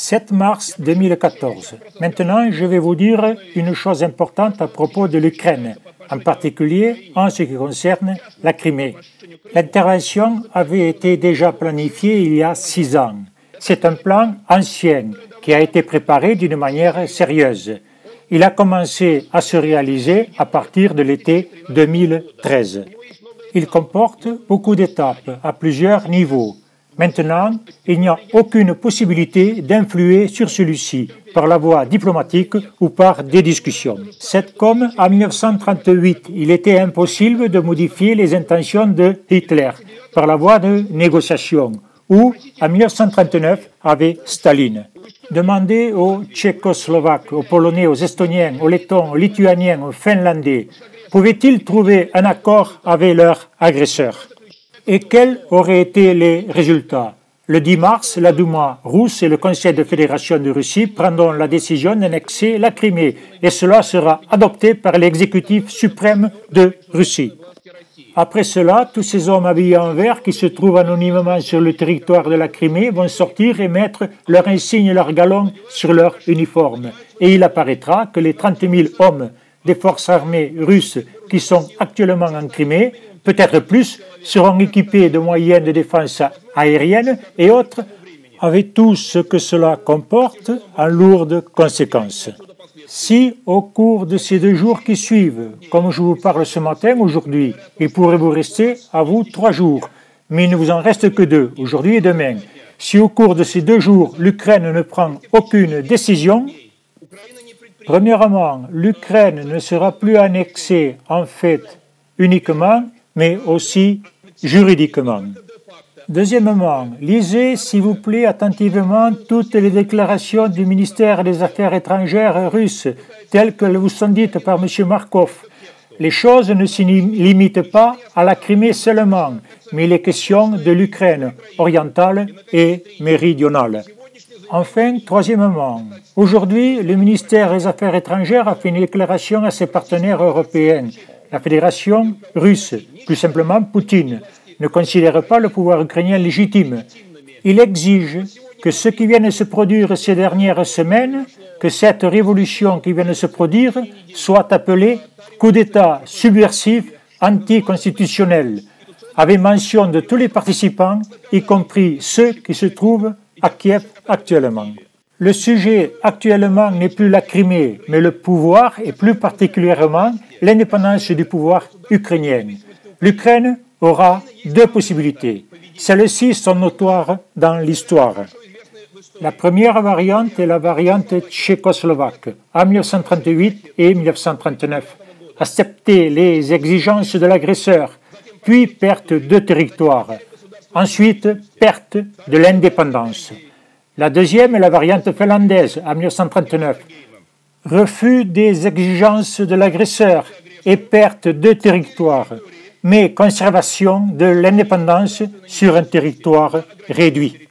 7 mars 2014. Maintenant, je vais vous dire une chose importante à propos de l'Ukraine, en particulier en ce qui concerne la Crimée. L'intervention avait été déjà planifiée il y a 6 ans. C'est un plan ancien qui a été préparé d'une manière sérieuse. Il a commencé à se réaliser à partir de l'été 2013. Il comporte beaucoup d'étapes à plusieurs niveaux. Maintenant, il n'y a aucune possibilité d'influer sur celui-ci par la voie diplomatique ou par des discussions. C'est comme en 1938, il était impossible de modifier les intentions de Hitler par la voie de négociation, ou en 1939 avec Staline. Demandez aux Tchécoslovaques, aux Polonais, aux Estoniens, aux Lettons, aux Lituaniens, aux Finlandais, pouvaient-ils trouver un accord avec leur agresseur? Et quels auraient été les résultats? Le 10 mars, la Douma russe et le Conseil de fédération de Russie prendront la décision d'annexer la Crimée et cela sera adopté par l'exécutif suprême de Russie. Après cela, tous ces hommes habillés en vert qui se trouvent anonymement sur le territoire de la Crimée vont sortir et mettre leur insigne et leur galon sur leur uniforme. Et il apparaîtra que les 30 000 hommes des forces armées russes qui sont actuellement en Crimée, peut-être plus, seront équipés de moyens de défense aérienne et autres, avec tout ce que cela comporte en lourdes conséquences. Si, au cours de ces 2 jours qui suivent, comme je vous parle ce matin, aujourd'hui, il pourrait vous rester à vous 3 jours, mais il ne vous en reste que 2, aujourd'hui et demain. Si au cours de ces 2 jours, l'Ukraine ne prend aucune décision, premièrement, l'Ukraine ne sera plus annexée en fait uniquement, mais aussi juridiquement. Deuxièmement, lisez s'il vous plaît attentivement toutes les déclarations du ministère des Affaires étrangères russe, telles que vous sont dites par M. Markov. Les choses ne se limitent pas à la Crimée seulement, mais il est question de l'Ukraine orientale et méridionale. Enfin, troisièmement, aujourd'hui, le ministère des Affaires étrangères a fait une déclaration à ses partenaires européens. La Fédération russe, plus simplement Poutine, ne considère pas le pouvoir ukrainien légitime. Il exige que ce qui vient de se produire ces dernières semaines, que cette révolution qui vient de se produire, soit appelée coup d'État subversif anticonstitutionnel, avec mention de tous les participants, y compris ceux qui se trouvent à Kiev actuellement. Le sujet actuellement n'est plus la Crimée, mais le pouvoir et plus particulièrement l'indépendance du pouvoir ukrainien. L'Ukraine aura 2 possibilités. Celles-ci sont notoires dans l'histoire. La première variante est la variante tchécoslovaque, en 1938 et 1939. Accepter les exigences de l'agresseur, puis perte de territoire. Ensuite, perte de l'indépendance. La deuxième est la variante finlandaise, en 1939. Refus des exigences de l'agresseur et perte de territoire, mais conservation de l'indépendance sur un territoire réduit.